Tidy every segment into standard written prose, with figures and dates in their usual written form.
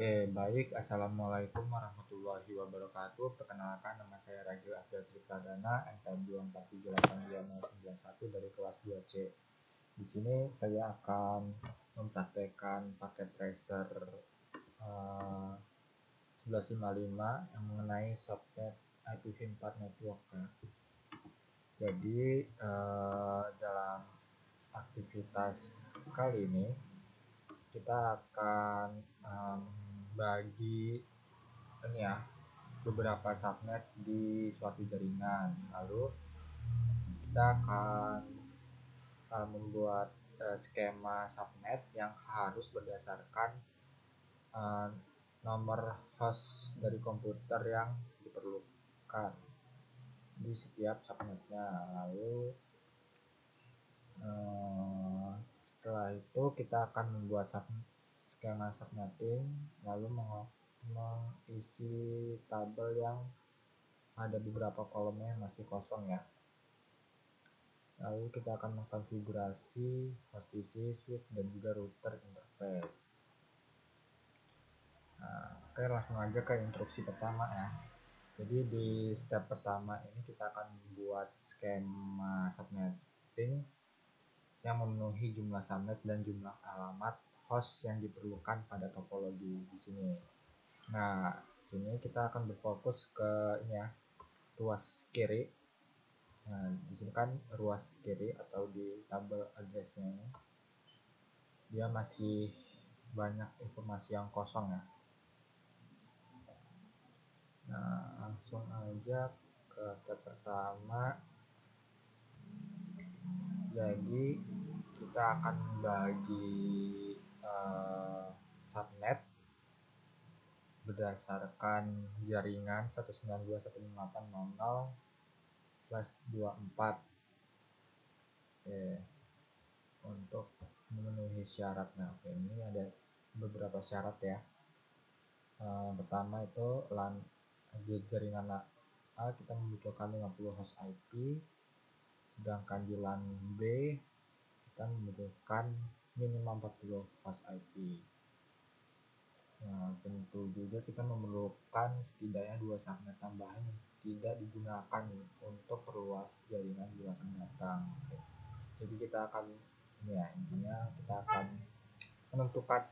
Oke, baik. Assalamualaikum warahmatullahi wabarakatuh. Perkenalkan, nama saya Ragil Afdal Tripradana, NPM 247829091 dari kelas 2C. Di sini saya akan mempraktekkan paket tracer 1155 yang mengenai subnet IPv4 network. Jadi dalam aktivitas kali ini kita akan bagi beberapa subnet di suatu jaringan. Lalu kita akan membuat skema subnet yang harus berdasarkan nomor host dari komputer yang diperlukan di setiap subnetnya. Lalu setelah itu kita akan membuat skema subnetting, lalu mengisi tabel yang ada beberapa kolomnya yang masih kosong ya. Lalu kita akan mengkonfigurasi host PC, switch, dan juga router interface. Oke, langsung aja ke instruksi pertama ya. Jadi di step pertama ini kita akan membuat skema subnetting yang memenuhi jumlah subnet dan jumlah alamat host yang diperlukan pada topologi di sini. Nah, sini kita akan berfokus ke ruas kiri. Nah, di sini kan ruas kiri atau di tabel addressnya ini dia masih banyak informasi yang kosong ya. Nah, langsung aja ke step pertama. Jadi kita akan membagi subnet berdasarkan jaringan 192.168.00/24. Untuk memenuhi syaratnya. Ini ada beberapa syarat ya. Pertama itu LAN jaringan A kita membutuhkan 50 host IP, sedangkan di LAN B kita membutuhkan minimal 40 host IP. Nah, tentu juga kita memerlukan setidaknya 2 subnet tambahan yang tidak digunakan untuk perluas jaringan di masa mendatang. Jadi kita akan intinya kita akan menentukan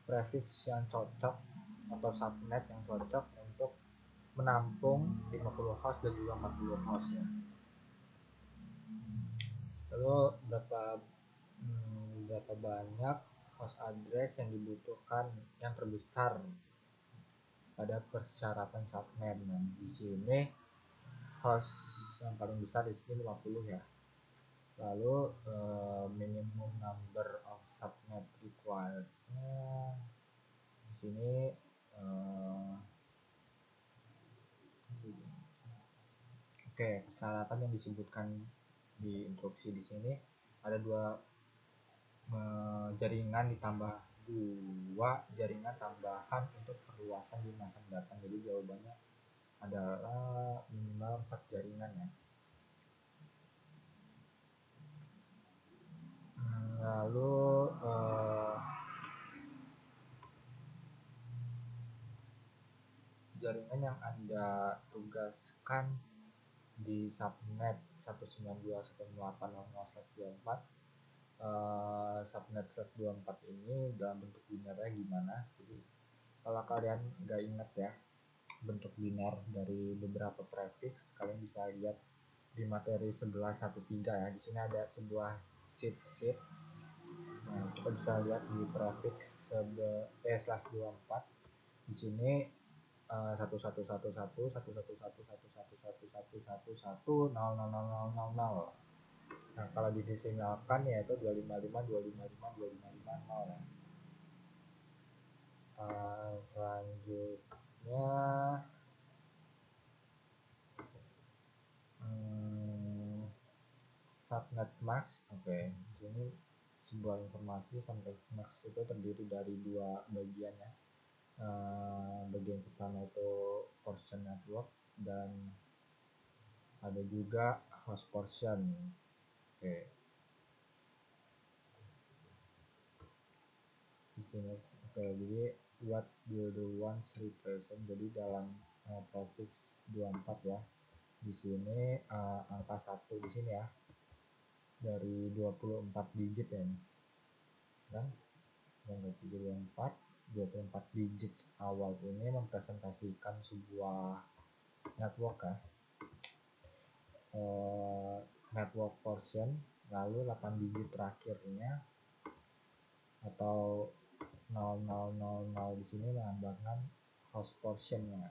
prefix yang cocok atau subnet yang cocok untuk menampung 50 host dan juga 40 host ya. Lalu berapa banyak host address yang dibutuhkan yang terbesar pada persyaratan subnet. Nah, di sini host yang paling besar di sini 50 ya. Lalu minimum number of subnet required-nya di sini persyaratan yang disebutkan di instruksi di sini ada 2 jaringan ditambah 2 jaringan tambahan untuk perluasan di masa mendatang. Jadi jawabannya adalah minimal 4 jaringan ya. Lalu jaringan yang Anda tugaskan di subnet 192.168.00/24 subnet /24 ini dalam bentuk binarnya gimana. Jadi kalau kalian nggak ingat ya bentuk binar dari beberapa prefix, kalian bisa lihat di materi 1113 ya. Di sini ada sebuah cheat sheet. Nah, kita bisa lihat di prefix /24 di sini 111111111111000000. Nah, kalau didesimalkan yaitu 25525525550 ya. Selanjutnya subnet max. Di sini sebuah informasi subnet max itu terdiri dari 2 bagian ya. Bagian pertama itu portion network dan ada juga host portion. Jadi buat build one represent, jadi dalam prefix 24 ya, di sini angka 1 di sini ya, dari 24 digit ya ini kan, yang 24 digit awal ini mempresentasikan sebuah network ya, network portion, lalu 8 digit terakhirnya atau 0000 di sini melambangkan host portionnya.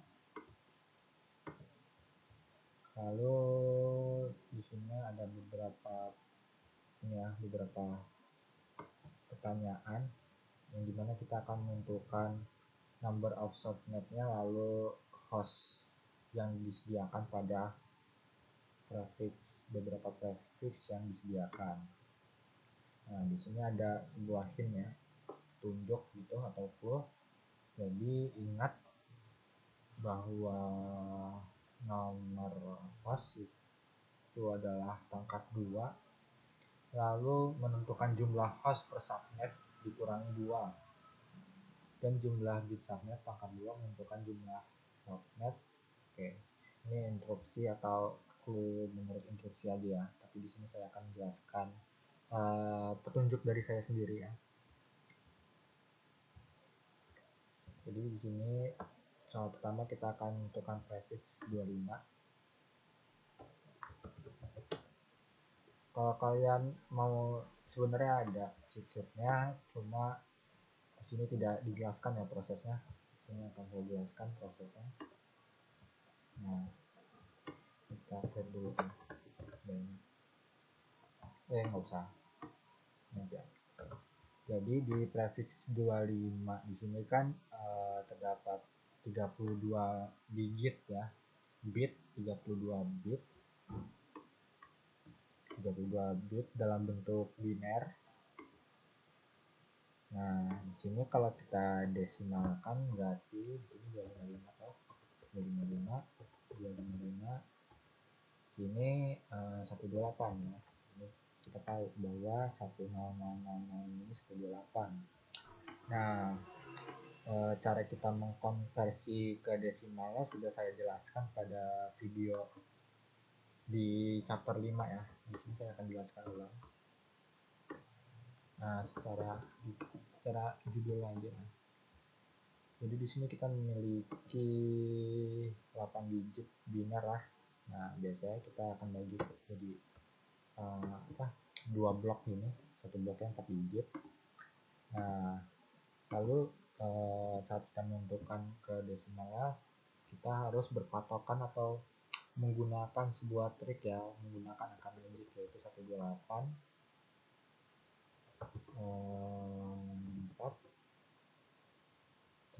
Lalu di sini ada beberapa pertanyaan yang dimana kita akan menentukan number of subnetnya, lalu host yang disediakan pada beberapa prefix yang disediakan. Nah, di sini ada sebuah hint ya, tunjuk gitu atau clue. Jadi ingat bahwa nomor host itu adalah pangkat 2, lalu menentukan jumlah host per subnet dikurangi 2, dan jumlah bit subnet pangkat 2 menentukan jumlah subnet. Oke, ini instruksi atau clue menurut instruksi aja ya, tapi di sini saya akan menjelaskan petunjuk dari saya sendiri ya. Jadi di sini soal pertama kita akan menentukan prefix 25. Kalau kalian mau, sebenarnya ada cheat-sheetnya, cuma di sini tidak dijelaskan ya prosesnya. Di sini akan saya jelaskan prosesnya. Nah, kita clear dulu kan. Nggak usah. Ini aja. Jadi di prefix 25 di sini kan terdapat 32 digit ya, bit 32 bit dalam bentuk biner. Nah, di sini kalau kita desimalkan berarti di sini 255 atau 255 sini 128 ya. Ini kita tahu bahwa 1000 ini 128. Nah, cara kita mengkonversi ke desimalnya sudah saya jelaskan pada video di chapter 5 ya. Di sini saya akan jelaskan ulang. Nah, secara judul aja. Jadi di sini kita memiliki 8 digit biner lah. Nah, biasanya kita akan bagi jadi dua blok ini, satu bloknya 4 digit. Nah, lalu saat kita menentukan ke desimalnya, kita harus berpatokan atau menggunakan sebuah trik ya, menggunakan angka magic yaitu 128 4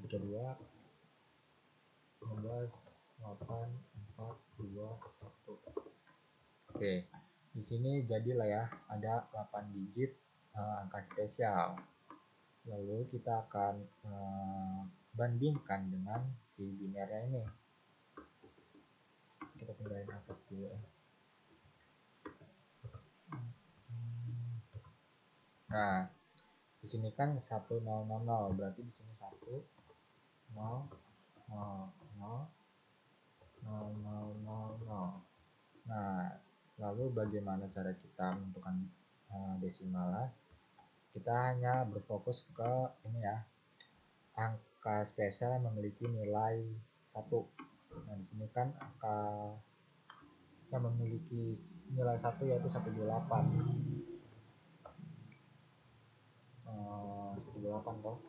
32 15 8 4 2 1. Oke, di sini jadilah ya, ada 8 digit angka spesial. Lalu kita akan bandingkan dengan si binernya ini. Kita pindahin atas dulu ya. Nah, di sini kan 1000, berarti di sini 1 0 0 0 0 0 0. Nah, lalu bagaimana cara kita menentukan desimalnya? Kita hanya berfokus ke ini ya, angka spesial yang memiliki nilai 1. Nah, di sini kan angka yang memiliki nilai 1 yaitu 128. 128 toh.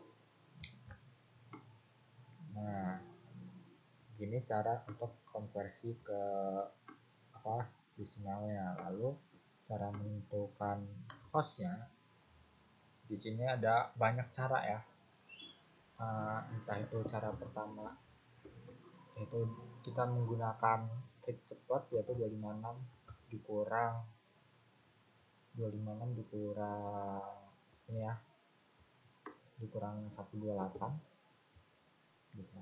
Nah, gini cara untuk konversi ke desimalnya. Lalu cara menentukan hostnya, di sini ada banyak cara ya. Entah itu cara pertama yaitu kita menggunakan trik cepat, yaitu 256 dikurang ini ya, dikurang 128 gitu.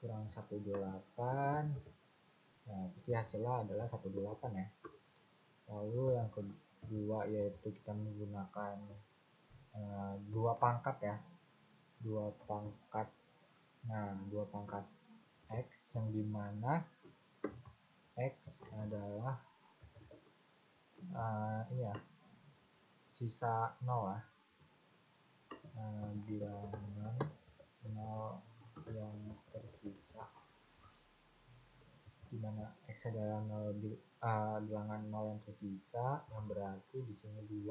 Kurang 128. Nah, pasti hasilnya adalah 128 ya. Lalu yang kedua yaitu kita menggunakan dua pangkat ya, dua pangkat. Nah, dua pangkat X yang dimana X adalah ini ya, sisa 0 ya, bilangan 0 yang tersisa, dimana X adalah bilangan 0 yang tersisa, yang berarti di sini 2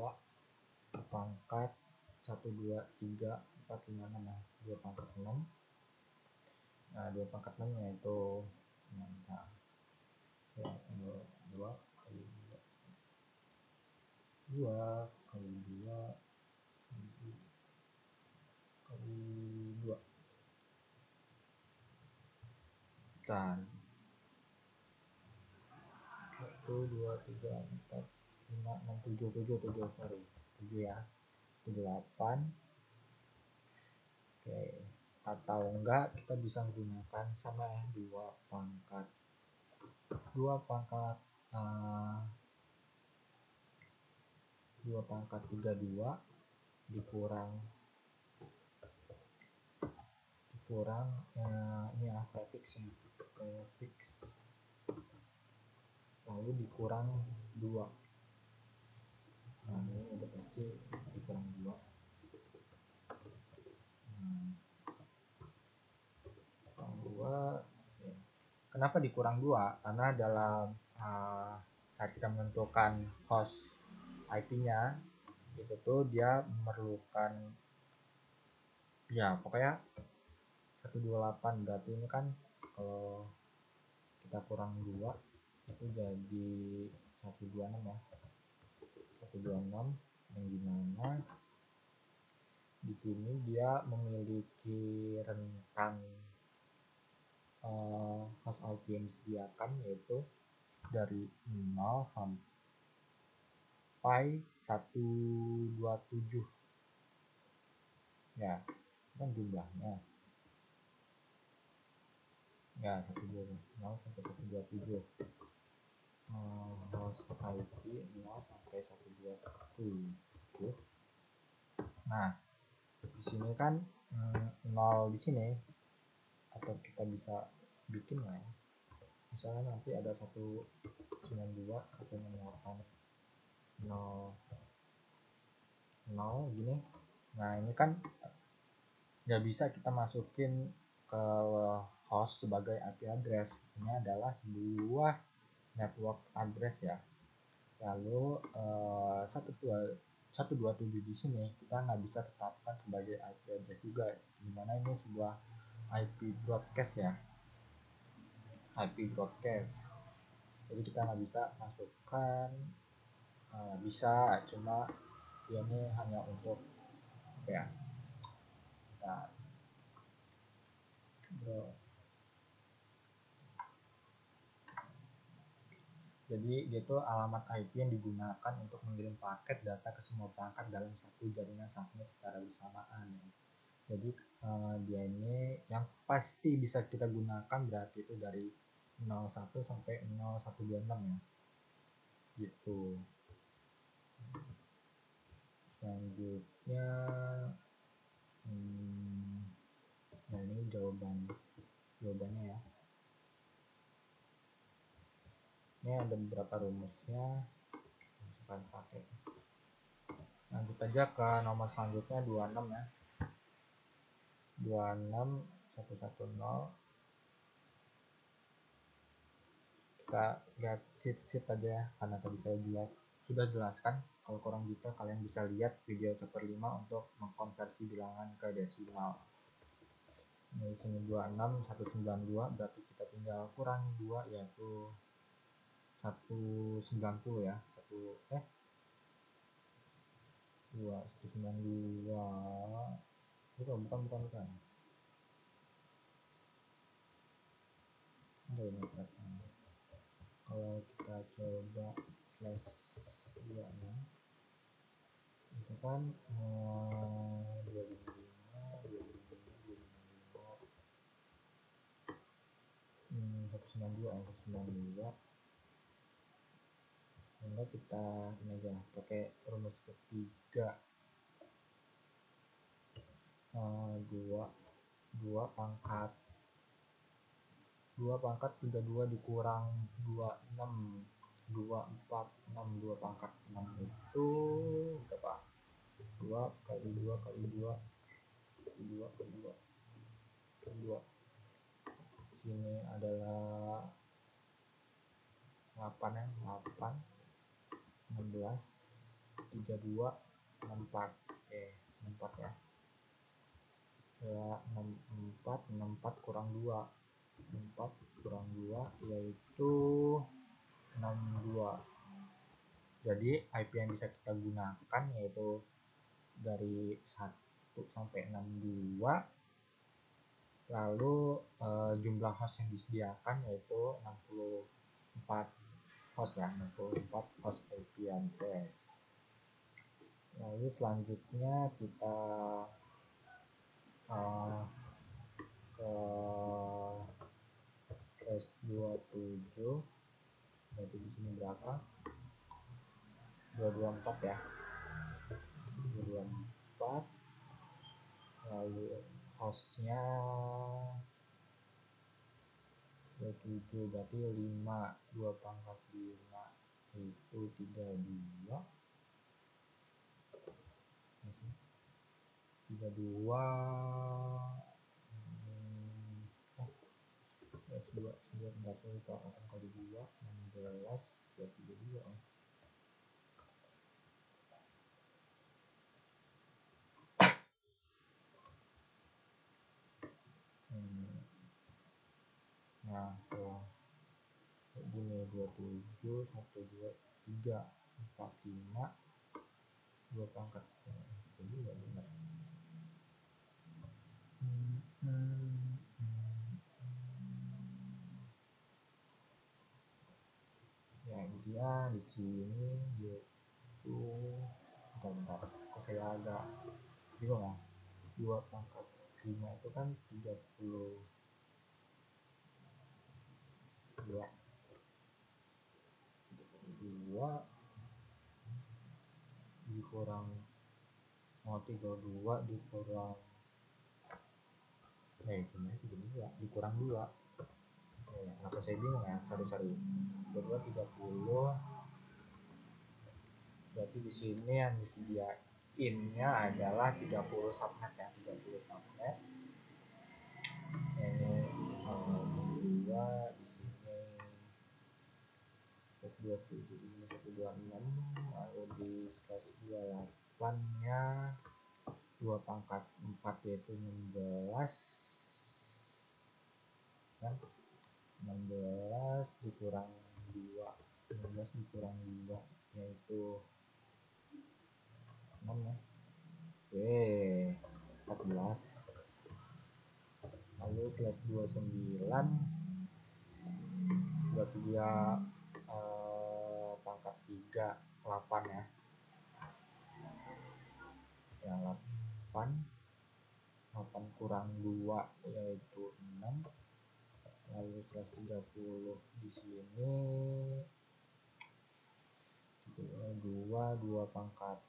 pangkat 1, 2, 3, 4, 5, 6 ya, 2 pangkat 6. Nah, 2 pangkat 6 yaitu nah, ya, 2 kali 2 kali 2 kali 2 dan 1, 2, 3, 4, 5, 6, 7, 7 ya, 7, 8. Oke, atau enggak kita bisa menggunakan sama ya, 2 pangkat 32 dikurang ini ya, prefix lalu dikurang 2. Nah, ini udah pasti dikurang 2. Kurang 2 ya. Kenapa dikurang 2? Karena dalam saat kita menentukan host IP-nya itu tuh dia memerlukan ya pokoknya 128, berarti ini kan kalau kita kurang 2 itu jadi 126 ya, 126, yang dimana di sini dia memiliki rentang host IP yang disediakan yaitu dari 0 sampai 127 ya, kan jumlahnya ya, 120 sampai 127 host IP 0 sampai 127. Nah, di sini kan 0 di sini, atau kita bisa bikin lah ya, misalnya nanti ada 192 168 0 0 gini. Nah, ini kan nggak bisa kita masukin ke host sebagai IP address, ini adalah sebuah network address ya. Lalu 127 di sini kita nggak bisa tetapkan sebagai IP address juga, dimana ini sebuah IP broadcast ya, IP broadcast. Jadi kita nggak bisa masukkan, bisa, cuma ini hanya untuk apa ya, nah, jadi itu alamat IP yang digunakan untuk mengirim paket data ke semua perangkat dalam satu jaringan subnet secara bersamaan. Jadi dia ini yang pasti bisa kita gunakan berarti itu dari 01 sampai 0126 ya, gitu. Selanjutnya nah ini jawabannya ya. Ini ada beberapa rumusnya, misalkan pakai. Lanjut aja ke nomor selanjutnya 26 ya. 26110. Kita lihat cheat sheet aja ya, karena tadi saya sudah jelaskan. Kalau kurang detail kalian bisa lihat video chapter 5 untuk mengkonversi bilangan ke desimal. Di sini 26192, berarti kita tinggal kurangi 2 yaitu 190 ya. 192. Bukan. Ada ini beratnya. Kalau kita coba slash 2 nya itu kan 255 192 192 sehingga kita ini aja pakai rumus ketiga. 2 pangkat 32 dikurang 26 24 6 2 pangkat 6 itu berapa? 2 kali 2 kali 2 kali 2 kali 2 kali 2. Sini adalah 8 ya, 8 16 32 64. Oke, 64 ya. Ya 64 kurang 2 kurang 2 yaitu 62. Jadi IP yang bisa kita gunakan yaitu dari 1 sampai 62. Lalu jumlah host yang disediakan yaitu 64 host ya, 64 host IP address. Lalu selanjutnya kita ke /27, berarti di sini berapa? 224 ya, 224. Lalu hostnya 27, berarti 5, 2 pangkat 5 itu 32. 32 S2 sebentar, lupa kali 2 16 ya 32. Nah, tuh gini 27 1 2 3 4 5 2 pangkat jadi nggak benar. Ya dia di sini yaitu bentar, kok saya agak bingung ya. 2 pangkat 5 itu kan 32 dikurang 32 dikurang gimana 32 dikurang 2. Apa saya bingung ya, sorry 32 30. Berarti di sini yang disediainnya adalah 30 subnet ya, 30 subnet. Ini 2 di sini 127 ini 126. Lalu di /28 nya 2 pangkat 4 yaitu 16 kan, 16 dikurang 2 16 dikurang 2 yaitu 6 ya. Oke, 14. Lalu /29 berarti dia pangkat 3 8 ya. Ya 8 kurang 2 yaitu 6. Lalu /30 di sini 2 pangkat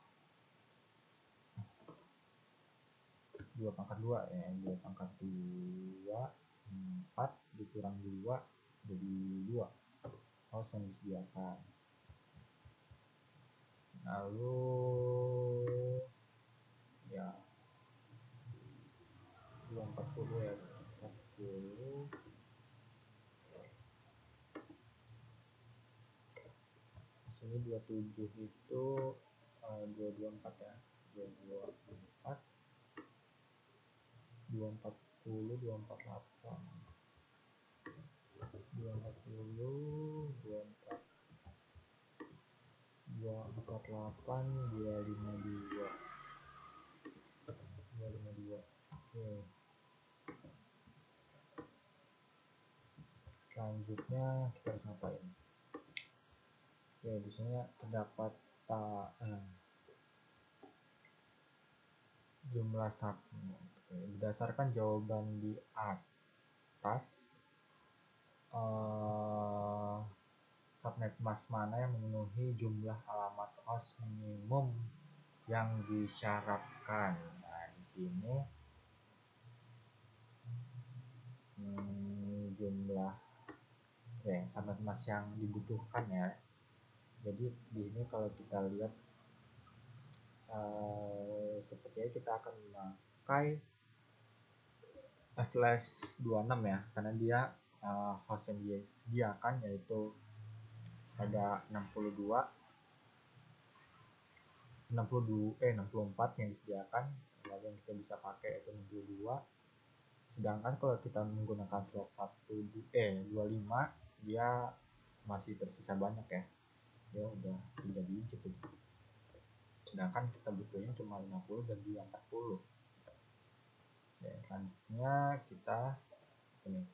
2 ya, 2 pangkat 2 4 dikurang 2 jadi 2 host yang disediakan. Lalu ya 240 ya, 40 sini 27 itu 224 ya, 224 240 248 240 24 248 252 252. Oke, selanjutnya kita harus ngapain? Oke, di sini terdapat jumlah subnet. Berdasarkan jawaban di atas, subnet mas mana yang memenuhi jumlah alamat host minimum yang disyaratkan. Nah, di sini jumlah subnet mas yang dibutuhkan ya. Jadi di sini kalau kita lihat sepertinya kita akan memakai /26 ya, karena dia host yang disediakan yaitu ada 64 yang disediakan, lalu yang kita bisa pakai itu 62. Sedangkan kalau kita menggunakan /25 dia masih tersisa banyak ya, dia udah 3 digit gitu. Sedangkan kita butuhnya cuma 50 dan dia 40. Ya, selanjutnya kita ini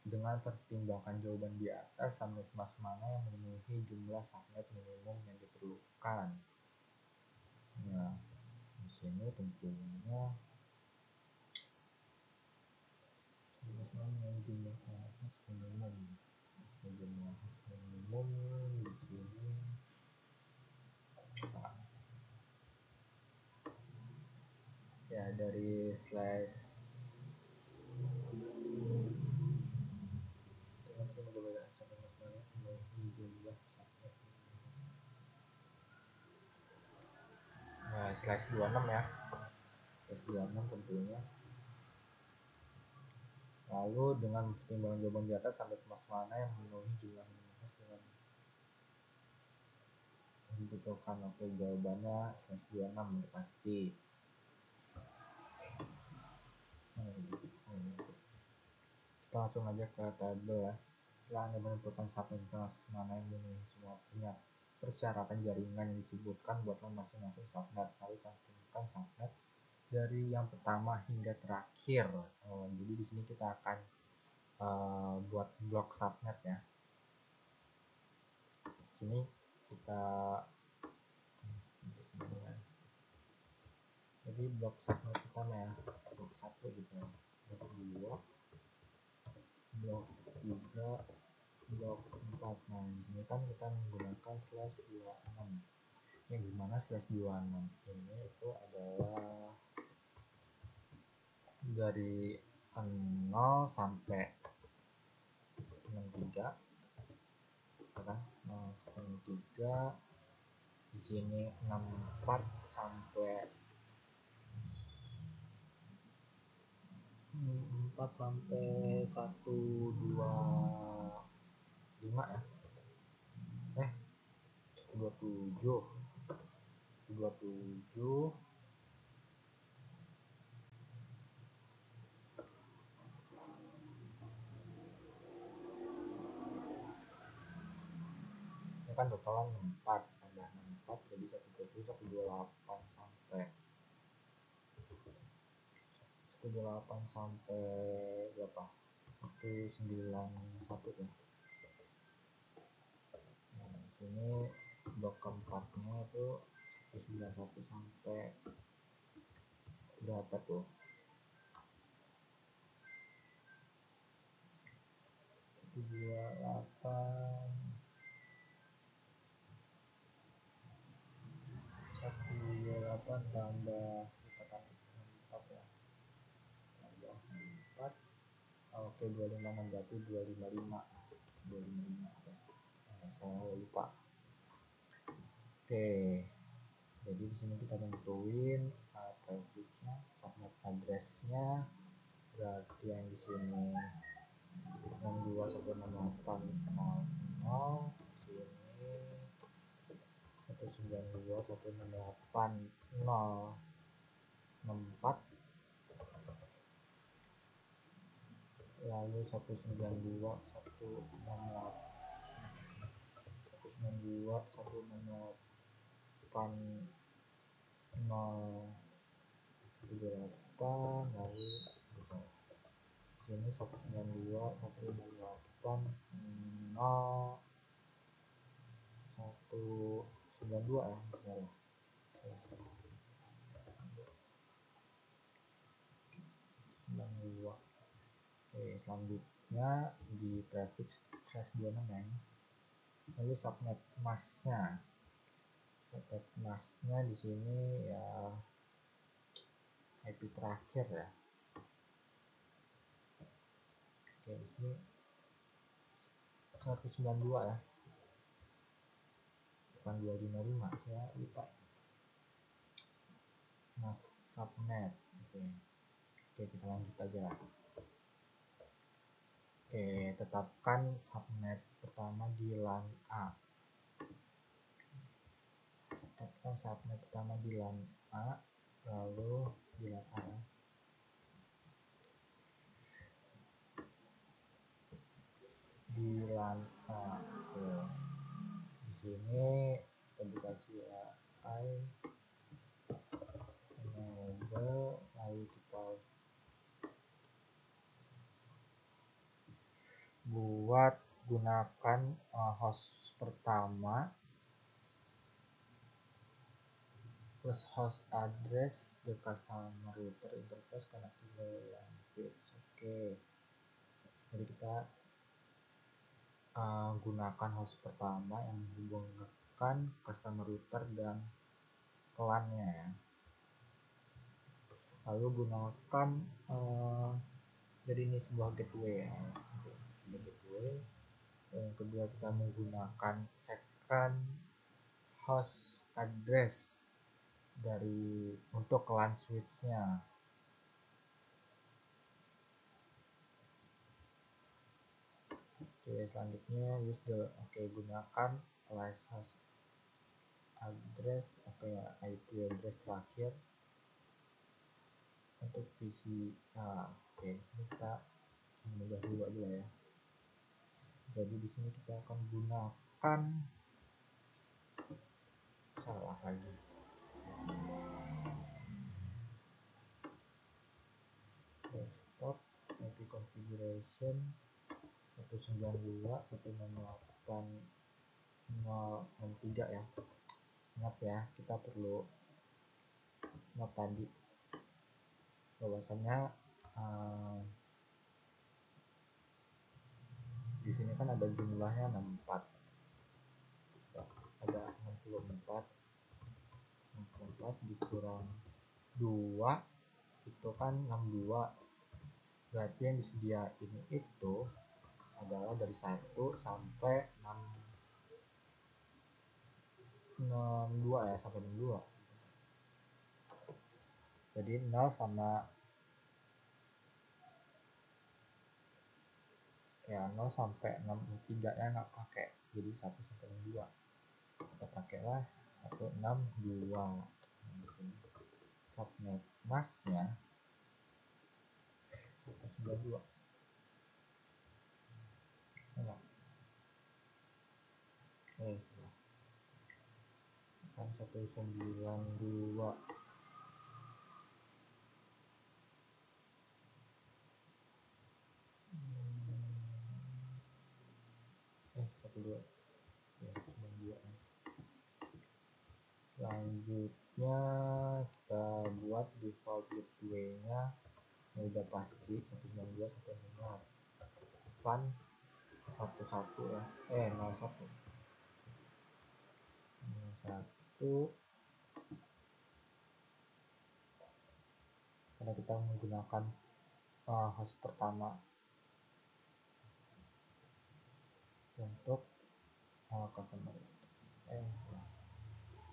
dengan pertimbangkan jawaban di atas, subnet mas mana yang memenuhi jumlah subnet minimum yang diperlukan. Nah, di sini tentunya jumlah host minimum di sini ya dari /26 ya, /26 tentunya. Lalu dengan pertimbangan jawaban di atas, subnet mas mana yang memenuhi jumlah minimum dengan dibutuhkan. Oke, jawabannya /26 udah pasti. Kita langsung aja ke tabel ya. Setelah Anda menentukan subnet mas mana yang memenuhi semua persyaratan jaringan yang disebutkan, buatlah masing-masing subnet, lalu cantumkan subnet dari yang pertama hingga terakhir. Jadi di sini kita akan buat blok subnet ya. Di sini kita jadi blok subnet pertama ya, blok 1 gitu ya, blok 2, blok 3, blok 4. Nah, di sini kan kita menggunakan /26. Yang dimana /26 ini itu adalah dari 0 sampai 63 kan, 0 sampai 3. Di sini 64 sampai 125 ya, 27 ini kan totalan 64 tambah 64 jadi 120 128 sampai 128 sampai berapa, 191 ya. Nah, sini blok keempatnya itu 191 sampai berapa tuh, 128 tambah kita kan 4 ya, tambah 4. Oke, 25 berarti 255 saya lupa. Oke, jadi di sini kita tentuin trafficnya, subnet addressnya, berarti yang di sini 62.168.0, sini 192.168.064, lalu 192.168.078, lalu sini 192.168.092 ya, misalnya. Oke, selanjutnya di prefix /26 ya. Lalu subnet masknya, di sini ya IP terakhir ya. Oke, di sini 192 ya, bukan 255, saya lupa. Mask subnet. Oke, kita lanjut aja. Oke, tetapkan subnet pertama di LAN A. Tetapkan subnet pertama di LAN A, lalu di LAN A ya. Di LAN A. Oke. Di sini kita dikasih AI enable, lalu kita buat gunakan host pertama plus host address the customer router interface connected to LAN switch. Oke, jadi kita gunakan host pertama yang menghubungkan customer router dan LAN-nya ya. Lalu gunakan jadi ini sebuah gateway ya. Gateway. Yang kedua kita menggunakan second host address untuk LAN switch-nya. Oke, selanjutnya gunakan last host address, IP address terakhir untuk VCA. Oke, ini kita mudah dulu aja ya. Jadi di sini kita akan gunakan desktop IP configuration 192.168.0.3 ya. Ingat ya, kita perlu ingat tadi bahwasanya di sini kan ada jumlahnya 64, ada 64 dikurang 2 itu kan 62, berarti yang disediain itu adalah dari 1 sampai 62 ya, sampai 62. Jadi 0 sama 0 sampai 63 nya nggak pakai, jadi 1 sampai 62 kita pakailah 162. Subnet masknya 192. Kan 192 12 ya, 92. Selanjutnya kita buat default gateway nya udah pasti 192 sampai 08 11 ya, 01 karena kita menggunakan host pertama untuk customer.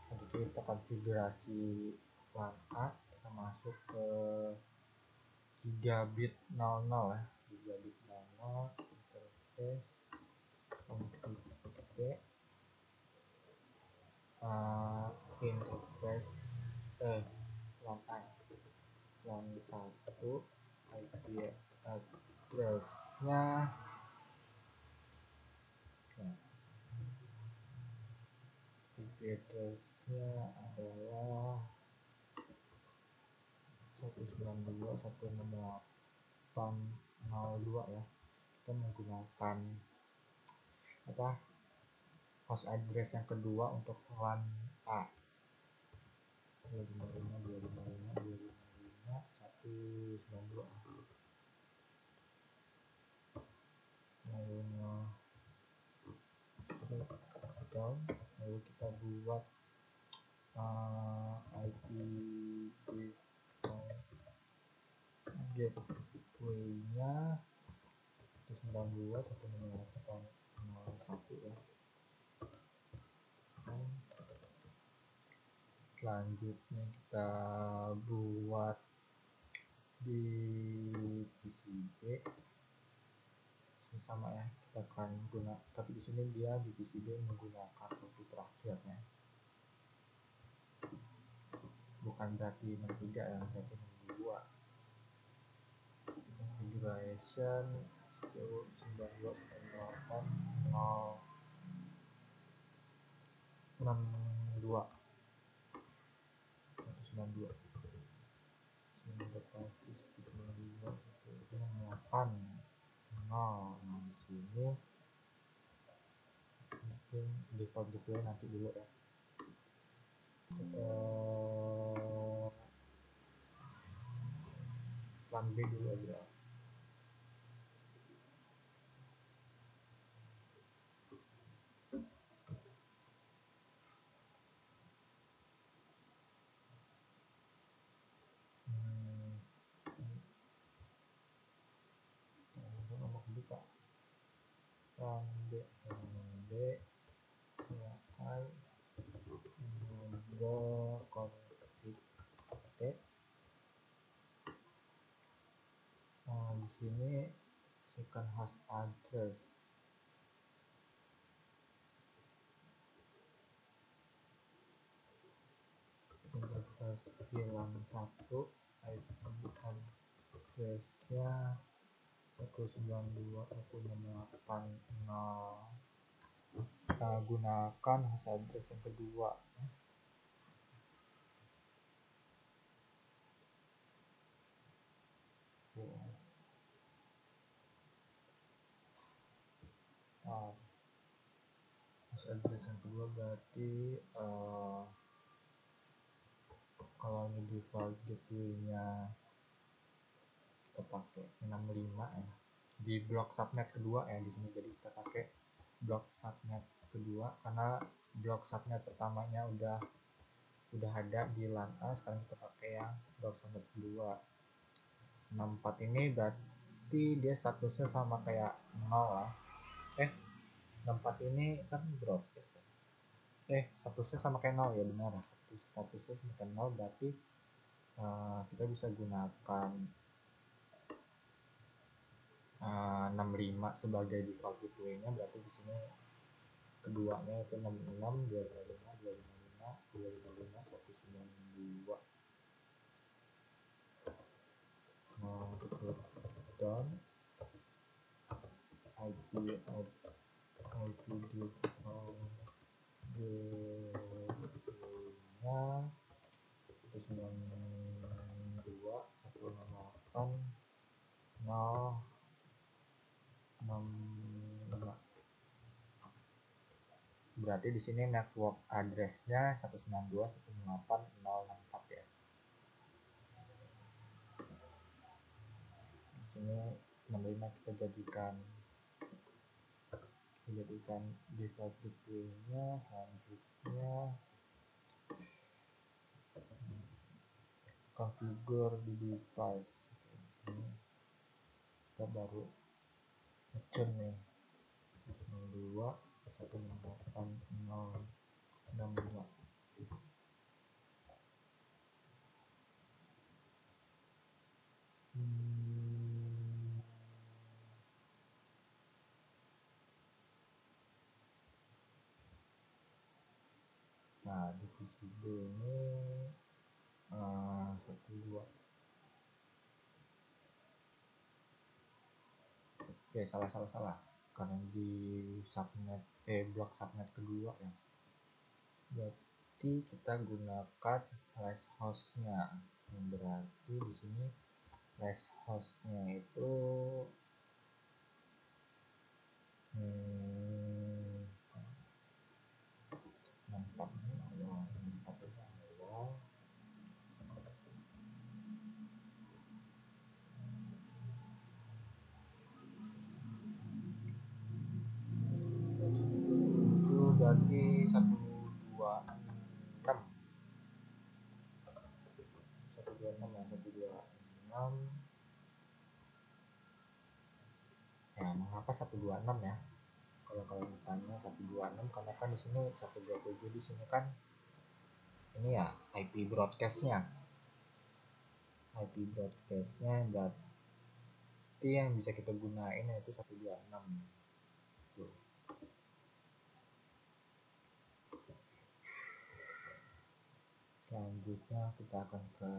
Jadi kita konfigurasi LAN A, kita masuk ke gigabit 00 ya, gigabit 00 interface interface LAN A, LAN 1 IP address-nya IP address-nya adalah 192.168.02 ya. Kita menggunakan host address yang kedua untuk LAN A 255.255.192. down, lalu kita buat IP gateway-nya 192.168.01 ya. Selanjutnya kita buat di PCB sama ya, kita akan guna, tapi di sini dia di PCB menggunakan satu terakhirnya, bukan berarti 63 ya, berarti 62. Configuration 192.168.062 sehingga pasti 192.168.0. Nah, di sini mungkin default gateway nanti dulu ya. Plan B dulu aja. Buka plan B selesai config update. Di sini second host address interface bilang 1, IP address-nya 192.168.0. Kita gunakan host address yang kedua. Host address yang kedua berarti kalau ini default gateway-nya kita pakai 65 ya. Di blok subnet kedua ya di sini, jadi kita pakai blok subnet kedua karena blok subnet pertamanya udah ada di LAN A, sekarang kita pakai yang blok subnet kedua. 64 ini berarti dia statusnya sama kayak 0 lah. 64 ini kan broadcast ya. Statusnya sama kayak 0 ya, benar. Statusnya sama kayak 0 berarti kita bisa gunakan 65 sebagai default gateway-nya, berarti di sini keduanya itu 66, 255, 255, 192. Down IP gateway-nya 192.168.065. Berarti di sini network address-nya 192.168.064 ya. Di sini 65 kita jadikan default gateway-nya. Selanjutnya configure di device. Ini kita baru ngecun nih 192.168.062. Nah, di PCB ini 12. Oke, salah. Karena di subnet blok subnet kedua ya. Berarti kita gunakan last host-nya. Berarti di sini last host-nya itu awal. Itu berarti Ya, mengapa 126 ya? Kalau kalian tanya 126 karena kan di sini 127 di sini kan ini ya IP broadcastnya berarti yang bisa kita gunain yaitu 126. Tuh. Selanjutnya kita akan ke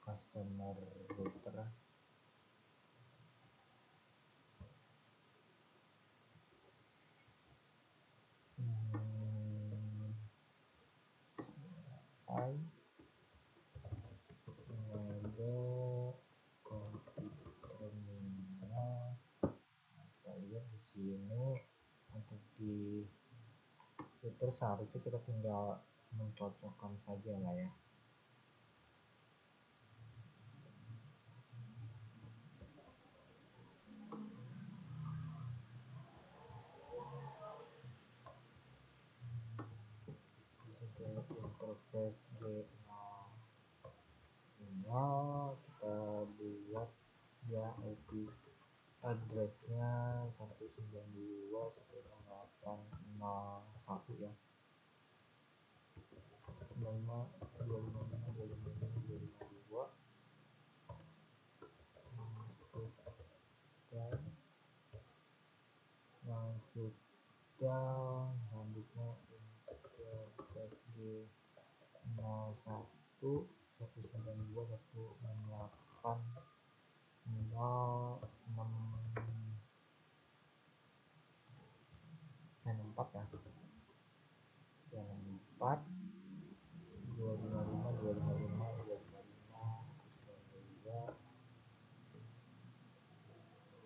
customer router. Ada config terminal. Kita lihat di sini untuk di router seharusnya kita tinggal mencocokkan saja lah ya. Interface G0 kita buat ya IP addressnya 192.168.0.1 ya. 255.255.255.252 selanjutnya interface G01 192.168.0.6 ya. Yang 4 255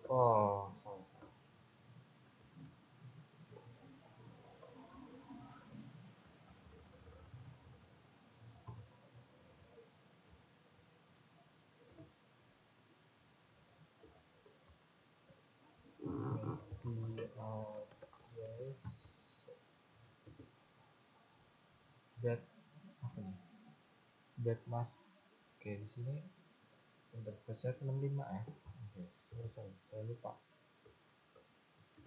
oh salah. Bed apa nih? Bed mas. Oke, di sini interface-nya 65 ya. Oke, saya lupa.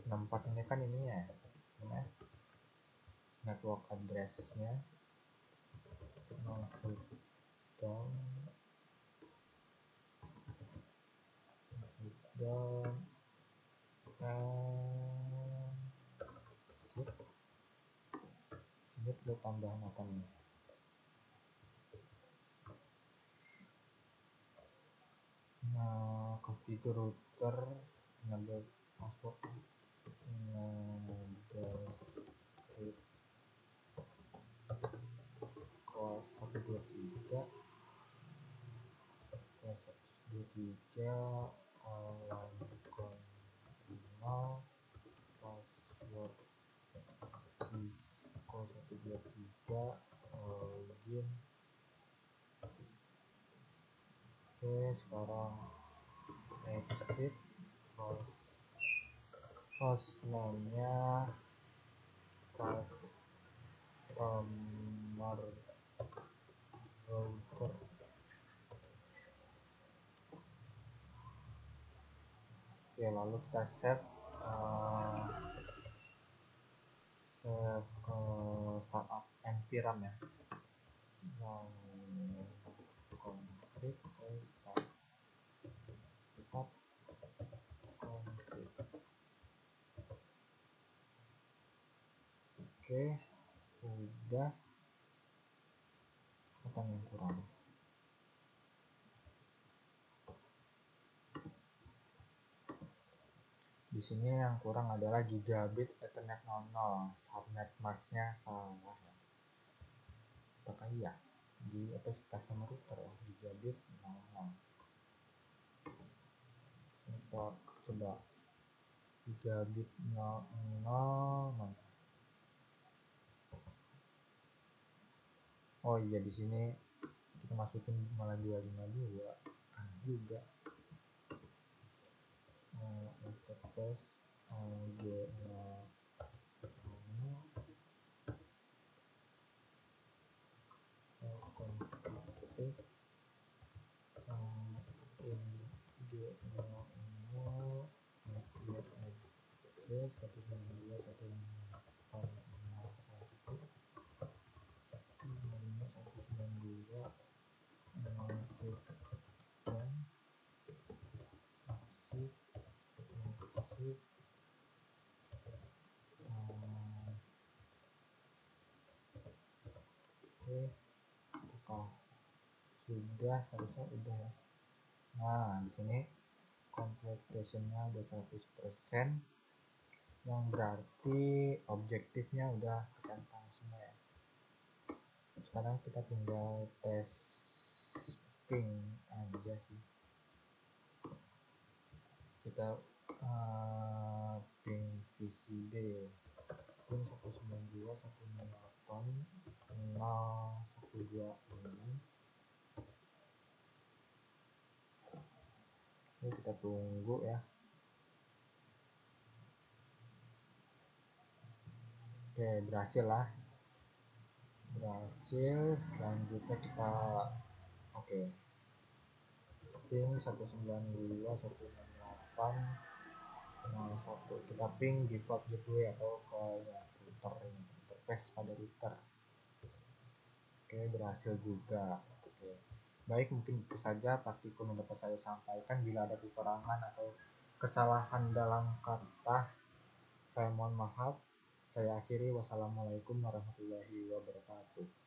64 ini kan ini ya. Mana? Network address-nya masuk down sip. Ini perlu tambahan apa nih? Nah, configure router enable password enable script cos 123 alarm konfirmal password Cisco 123 login. Oke, sekarang exit hostname-nya customer router. Oke, lalu kita save ke startup nvram ya. Config start config. Oke, udah. Apa yang kurang? Di sini yang kurang adalah gigabit Ethernet 00, subnet masknya salah. Apakah iya? Di apa customer router gigabit 00. Kita coba gigabit 00 mana? Oh iya, di sini kita masukin malah 252 kan juga. Interface G0 config sudah, harusnya udah ya. Nah di sini completion-nya udah 100%, yang berarti objektifnya udah kecantang semua ya. Sekarang kita tinggal testing aja sih. Kita ping VCD pin 192.168.0.126. Ini kita tunggu ya. Oke, berhasil lah. Selanjutnya kita ping 192.168.0.1, kita ping default gateway atau ke router interface pada router. Oke, berhasil juga. Baik, mungkin itu saja praktikum yang dapat saya sampaikan. Bila ada kekurangan atau kesalahan dalam kata, saya mohon maaf. Saya akhiri. Wassalamualaikum warahmatullahi wabarakatuh.